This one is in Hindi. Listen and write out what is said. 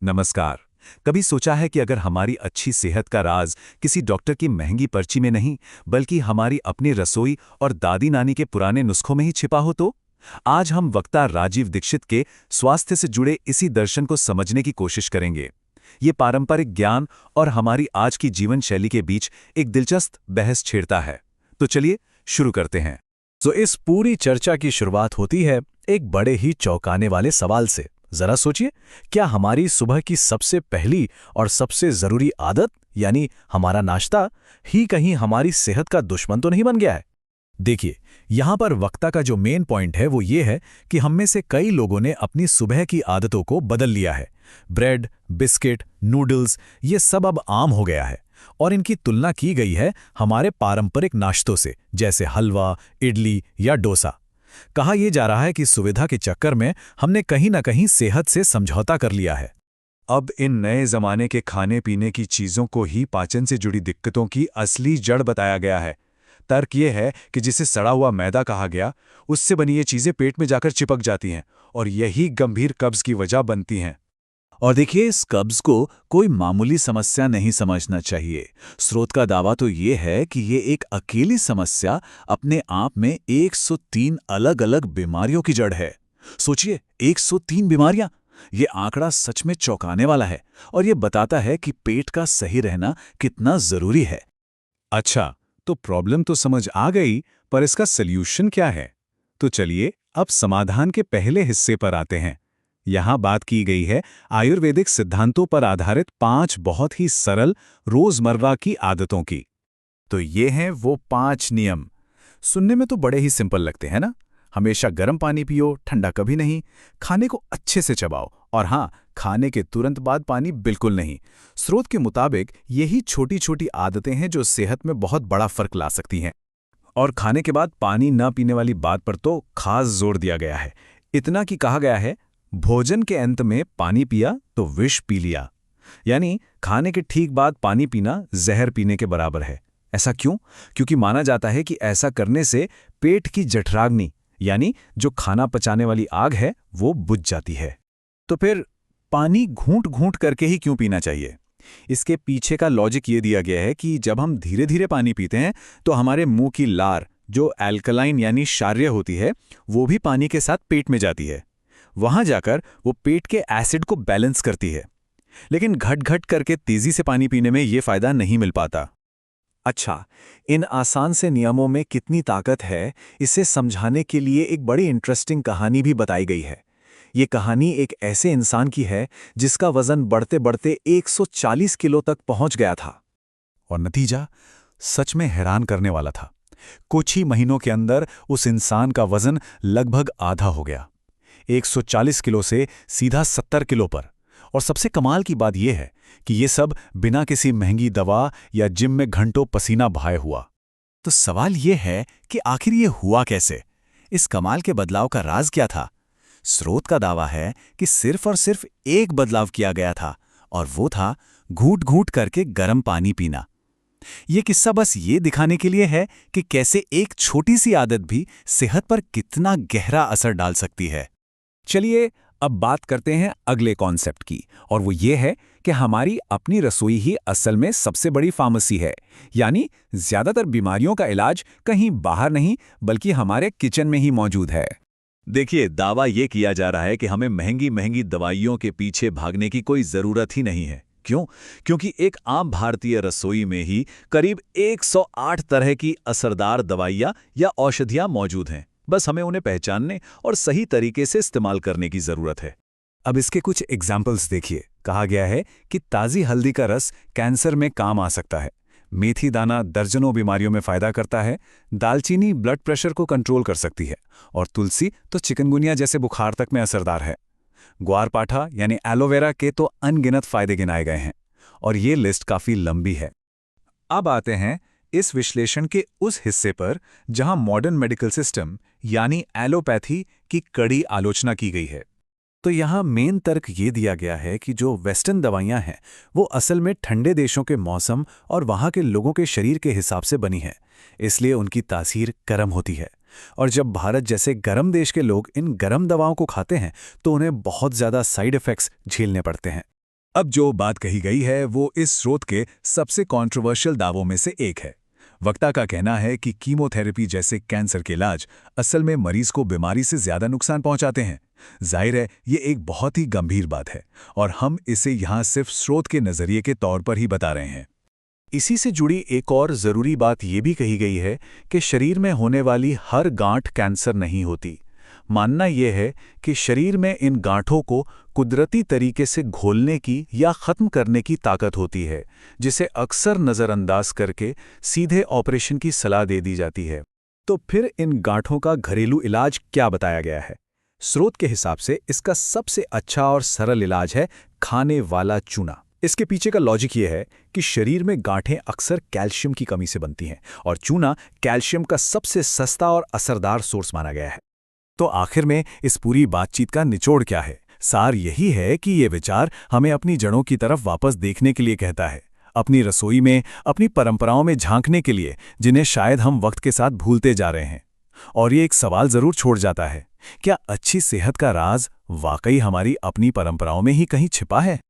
नमस्कार। कभी सोचा है कि अगर हमारी अच्छी सेहत का राज किसी डॉक्टर की महंगी पर्ची में नहीं, बल्कि हमारी अपनी रसोई और दादी नानी के पुराने नुस्खों में ही छिपा हो तो? आज हम वक्ता राजीव दीक्षित के स्वास्थ्य से जुड़े इसी दर्शन को समझने की कोशिश करेंगे। ये पारंपरिक ज्ञान और हमारी आज की जीवन शैली के बीच एक दिलचस्प बहस छेड़ता है। तो चलिए शुरू करते हैं। तो इस पूरी चर्चा की शुरुआत होती है एक बड़े ही चौंकाने वाले सवाल से। जरा सोचिए, क्या हमारी सुबह की सबसे पहली और सबसे जरूरी आदत यानी हमारा नाश्ता ही कहीं हमारी सेहत का दुश्मन तो नहीं बन गया है? देखिए, यहां पर वक्ता का जो मेन पॉइंट है वो ये है कि हम में से कई लोगों ने अपनी सुबह की आदतों को बदल लिया है। ब्रेड, बिस्किट, नूडल्स ये सब अब आम हो गया है और इनकी तुलना की गई है हमारे पारंपरिक नाश्तों से, जैसे हलवा, इडली या डोसा। कहा यह जा रहा है कि सुविधा के चक्कर में हमने कहीं ना कहीं सेहत से समझौता कर लिया है। अब इन नए जमाने के खाने पीने की चीजों को ही पाचन से जुड़ी दिक्कतों की असली जड़ बताया गया है। तर्क ये है कि जिसे सड़ा हुआ मैदा कहा गया, उससे बनी ये चीजें पेट में जाकर चिपक जाती हैं और यही गंभीर कब्ज की वजह बनती हैं। और देखिए, इस कब्ज को कोई मामूली समस्या नहीं समझना चाहिए। स्रोत का दावा तो ये है कि ये एक अकेली समस्या अपने आप में 103 अलग-अलग बीमारियों की जड़ है। सोचिए, 103 बीमारियां! ये आंकड़ा सच में चौंकाने वाला है और ये बताता है कि पेट का सही रहना कितना जरूरी है। अच्छा, तो प्रॉब्लम तो समझ आ गई, पर इसका सल्यूशन क्या है? तो चलिए अब समाधान के पहले हिस्से पर आते हैं। यहाँ बात की गई है आयुर्वेदिक सिद्धांतों पर आधारित 5 बहुत ही सरल रोजमर्रा की आदतों की। तो ये हैं वो 5 नियम। सुनने में तो बड़े ही सिंपल लगते हैं ना? हमेशा गर्म पानी पियो, ठंडा कभी नहीं, खाने को अच्छे से चबाओ और हाँ, खाने के तुरंत बाद पानी बिल्कुल नहीं। स्रोत के मुताबिक यही छोटी छोटी आदतें हैं जो सेहत में बहुत बड़ा फर्क ला सकती हैं। और खाने के बाद पानी न पीने वाली बात पर तो खास जोर दिया गया है। इतना कि कहा गया है, भोजन के अंत में पानी पिया तो विष पी लिया। यानी खाने के ठीक बाद पानी पीना जहर पीने के बराबर है। ऐसा क्यों? क्योंकि माना जाता है कि ऐसा करने से पेट की जठराग्नि यानी जो खाना पचाने वाली आग है वो बुझ जाती है। तो फिर पानी घूंट घूंट करके ही क्यों पीना चाहिए? इसके पीछे का लॉजिक ये दिया गया है कि जब हम धीरे धीरे पानी पीते हैं तो हमारे मुंह की लार, जो एल्कलाइन यानी क्षारीय होती है, वो भी पानी के साथ पेट में जाती है। वहां जाकर वो पेट के एसिड को बैलेंस करती है। लेकिन घट घट करके तेजी से पानी पीने में ये फायदा नहीं मिल पाता। अच्छा, इन आसान से नियमों में कितनी ताकत है, इसे समझाने के लिए एक बड़ी इंटरेस्टिंग कहानी भी बताई गई है। ये कहानी एक ऐसे इंसान की है जिसका वजन बढ़ते बढ़ते 140 किलो तक पहुंच गया था। और नतीजा सच में हैरान करने वाला था। कुछ ही महीनों के अंदर उस इंसान का वजन लगभग आधा हो गया, 140 किलो से सीधा 70 किलो पर। और सबसे कमाल की बात यह है कि ये सब बिना किसी महंगी दवा या जिम में घंटों पसीना बहाए हुआ। तो सवाल यह है कि आखिर ये हुआ कैसे? इस कमाल के बदलाव का राज क्या था? स्रोत का दावा है कि सिर्फ और सिर्फ एक बदलाव किया गया था और वो था घूंट घूंट करके गर्म पानी पीना। ये किस्सा बस ये दिखाने के लिए है कि कैसे एक छोटी सी आदत भी सेहत पर कितना गहरा असर डाल सकती है। चलिए अब बात करते हैं अगले कॉन्सेप्ट की, और वो ये है कि हमारी अपनी रसोई ही असल में सबसे बड़ी फार्मेसी है। यानी ज्यादातर बीमारियों का इलाज कहीं बाहर नहीं, बल्कि हमारे किचन में ही मौजूद है। देखिए, दावा ये किया जा रहा है कि हमें महंगी महंगी दवाइयों के पीछे भागने की कोई जरूरत ही नहीं है। क्यों? क्योंकि एक आम भारतीय रसोई में ही करीब 108 तरह की असरदार दवाइयाँ या औषधियाँ मौजूद हैं। बस हमें उन्हें पहचानने और सही तरीके से इस्तेमाल करने की जरूरत है। अब इसके कुछ एग्जाम्पल्स देखिए। कहा गया है कि ताज़ी हल्दी का रस कैंसर में काम आ सकता है। मेथी दाना दर्जनों बीमारियों में फायदा करता है। दालचीनी ब्लड प्रेशर को कंट्रोल कर सकती है और तुलसी तो चिकनगुनिया जैसे बुखार तक में असरदार है। ग्वारपाठा यानी एलोवेरा के तो अनगिनत फायदे गिनाए गए हैं और ये लिस्ट काफ़ी लंबी है। अब आते हैं इस विश्लेषण के उस हिस्से पर जहां मॉडर्न मेडिकल सिस्टम यानी एलोपैथी की कड़ी आलोचना की गई है। तो यहाँ मेन तर्क ये दिया गया है कि जो वेस्टर्न दवाइयाँ हैं वो असल में ठंडे देशों के मौसम और वहाँ के लोगों के शरीर के हिसाब से बनी है, इसलिए उनकी तासीर गर्म होती है। और जब भारत जैसे गर्म देश के लोग इन गर्म दवाओं को खाते हैं तो उन्हें बहुत ज़्यादा साइड इफ़ेक्ट्स झेलने पड़ते हैं। अब जो बात कही गई है वो इस स्रोत के सबसे कंट्रोवर्शियल दावों में से एक है। वक्ता का कहना है कि कीमोथेरेपी जैसे कैंसर के इलाज असल में मरीज को बीमारी से ज्यादा नुकसान पहुंचाते हैं। जाहिर है ये एक बहुत ही गंभीर बात है और हम इसे यहाँ सिर्फ स्रोत के नजरिए के तौर पर ही बता रहे हैं। इसी से जुड़ी एक और ज़रूरी बात ये भी कही गई है कि शरीर में होने वाली हर गांठ कैंसर नहीं होती। मानना यह है कि शरीर में इन गांठों को कुदरती तरीके से घोलने की या ख़त्म करने की ताकत होती है, जिसे अक्सर नज़रअंदाज करके सीधे ऑपरेशन की सलाह दे दी जाती है। तो फिर इन गांठों का घरेलू इलाज क्या बताया गया है? स्रोत के हिसाब से इसका सबसे अच्छा और सरल इलाज है खाने वाला चूना। इसके पीछे का लॉजिक ये है कि शरीर में गांठें अक्सर कैल्शियम की कमी से बनती हैं और चूना कैल्शियम का सबसे सस्ता और असरदार सोर्स माना गया है। तो आखिर में इस पूरी बातचीत का निचोड़ क्या है? सार यही है कि ये विचार हमें अपनी जड़ों की तरफ वापस देखने के लिए कहता है, अपनी रसोई में, अपनी परंपराओं में झांकने के लिए, जिन्हें शायद हम वक्त के साथ भूलते जा रहे हैं। और ये एक सवाल जरूर छोड़ जाता है, क्या अच्छी सेहत का राज वाकई हमारी अपनी परंपराओं में ही कहीं छिपा है?